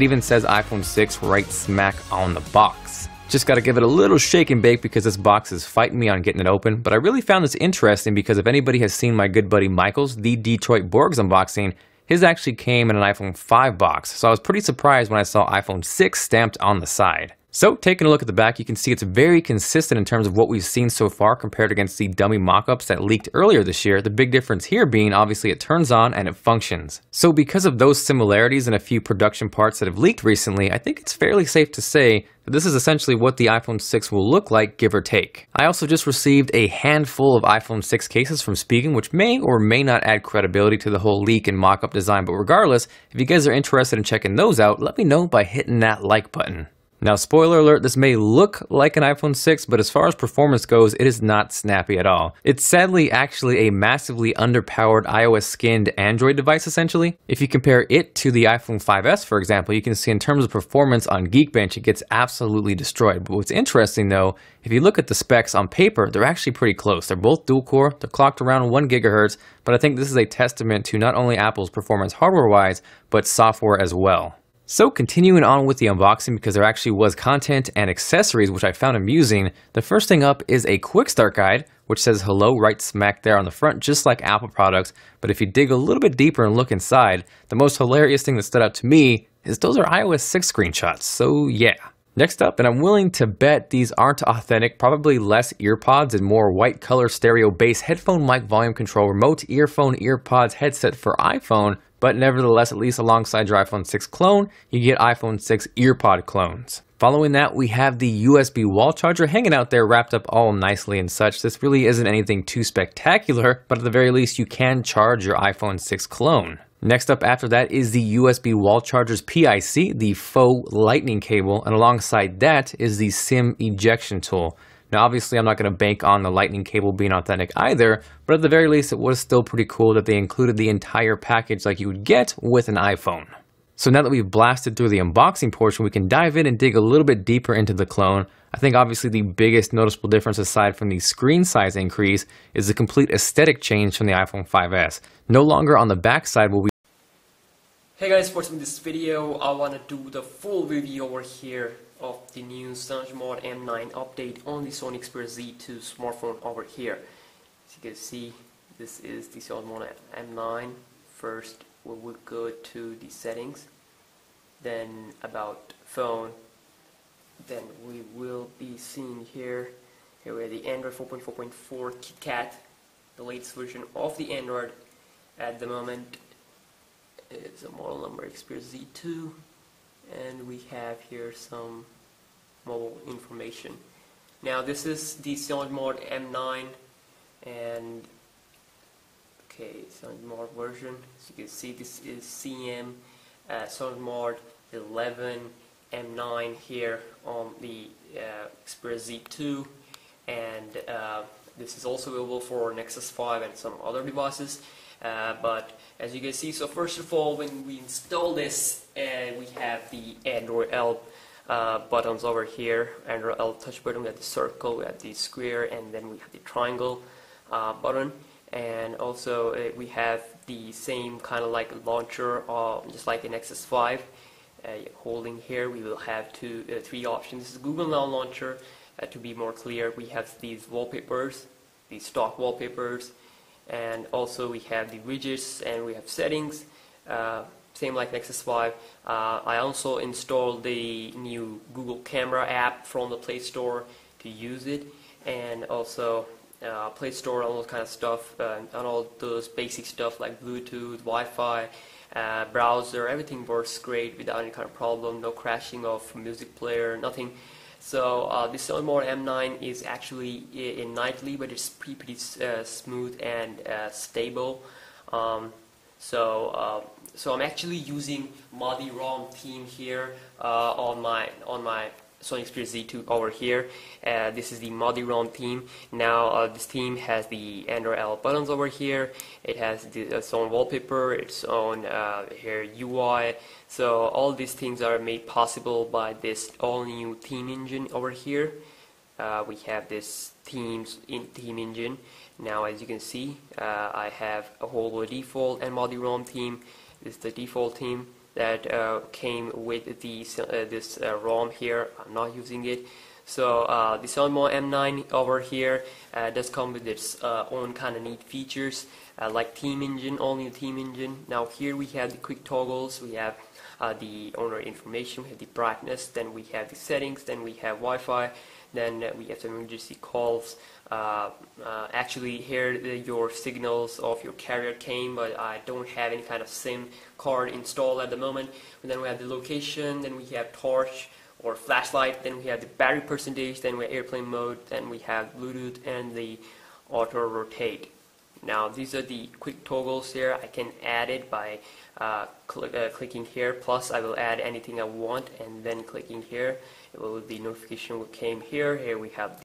It even says iPhone 6 right smack on the box. Just gotta give it a little shake and bake because this box is fighting me on getting it open, but I really found this interesting because if anybody has seen my good buddy Michael's The Detroit Borgs unboxing, his actually came in an iPhone 5 box, so I was pretty surprised when I saw iPhone 6 stamped on the side. So, taking a look at the back, you can see it's very consistent in terms of what we've seen so far compared against the dummy mock-ups that leaked earlier this year, the big difference here being obviously it turns on and it functions. So because of those similarities and a few production parts that have leaked recently, I think it's fairly safe to say that this is essentially what the iPhone 6 will look like, give or take. I also just received a handful of iPhone 6 cases from Spigen, which may or may not add credibility to the whole leak and mock-up design, but regardless, if you guys are interested in checking those out, let me know by hitting that like button. Now, spoiler alert, this may look like an iPhone 6, but as far as performance goes, it is not snappy at all. It's sadly actually a massively underpowered iOS skinned Android device essentially. If you compare it to the iPhone 5S, for example, you can see in terms of performance on Geekbench, it gets absolutely destroyed. But what's interesting though, if you look at the specs on paper, they're actually pretty close. They're both dual core, they're clocked around 1 GHz, but I think this is a testament to not only Apple's performance hardware-wise, but software as well. So continuing on with the unboxing, because there actually was content and accessories which I found amusing, the first thing up is a quick start guide, which says hello right smack there on the front, just like Apple products, but if you dig a little bit deeper and look inside, the most hilarious thing that stood out to me is those are iOS 6 screenshots, so yeah. Next up, and I'm willing to bet these aren't authentic, probably less earpods and more white color stereo bass headphone mic volume control remote earphone earpods headset for iPhone, but nevertheless, at least alongside your iPhone 6 clone, you get iPhone 6 earpod clones. Following that, we have the USB wall charger hanging out there wrapped up all nicely and such. This really isn't anything too spectacular, but at the very least you can charge your iPhone 6 clone. Next up after that is the USB wall charger's PIC, the faux lightning cable, and alongside that is the SIM ejection tool. Now obviously I'm not going to bank on the lightning cable being authentic either, but at the very least it was still pretty cool that they included the entire package like you would get with an iPhone. So now that we've blasted through the unboxing portion, we can dive in and dig a little bit deeper into the clone. I think obviously the biggest noticeable difference aside from the screen size increase is the complete aesthetic change from the iPhone 5S. No longer on the back side will we. Hey guys, for this video I want to do the full review over here of the new SoundSmart M9 update on the Sony Xperia Z2 smartphone over here. As you can see, this is the SoundSmart M9. First we will go to the settings, then about phone, then we will be seeing here we have the Android 4.4.4 KitKat, the latest version of the Android at the moment. It's a model number Xperia Z2, and we have here some mobile information. Now this is the SoundSmart M9, and okay, SoundSmart version. As you can see, this is CM SoundSmart 11 M9 here on the Xperia Z2, and this is also available for Nexus 5 and some other devices. But as you can see, so first of all, when we install this, we have the Android L buttons over here. Android L touch button, we have the circle, we have the square, and then we have the triangle button. And also we have the same kind of like launcher, just like the Nexus 5. Holding here, we will have three options. This is Google Now Launcher. To be more clear, we have these wallpapers, these stock wallpapers. And also we have the widgets and we have settings, same like Nexus 5. I also installed the new Google Camera app from the Play Store to use it, and also Play Store, all those kind of stuff, and all those basic stuff like Bluetooth, Wi-Fi, browser, everything works great without any kind of problem, no crashing of music player, nothing. So this SoundSmart M9 is actually in nightly, but it's pretty smooth and stable. So I'm actually using Madi-ROM theme here on my Sony Xperia Z2 over here. This is the Madi-ROM theme. Now this theme has the Android L buttons over here. It has its own wallpaper, its own here UI. So all these things are made possible by this all-new theme engine over here. We have this theme engine. Now as you can see, I have a whole default and Madi-ROM theme. This is the default theme. that came with the this ROM here. I'm not using it. So the SoundMod M9 over here does come with its own kind of neat features, like theme engine, only the theme engine. Now here we have the quick toggles, we have the owner information, we have the brightness, then we have the settings, then we have Wi-Fi, then we have some emergency calls. Actually here your signals of your carrier came, but I don't have any kind of SIM card installed at the moment. And then we have the location, then we have torch or flashlight, then we have the battery percentage, then we have airplane mode, then we have Bluetooth and the auto rotate. Now these are the quick toggles here. I can add it by clicking here, plus I will add anything I want and then clicking here. The notification came here. Here we have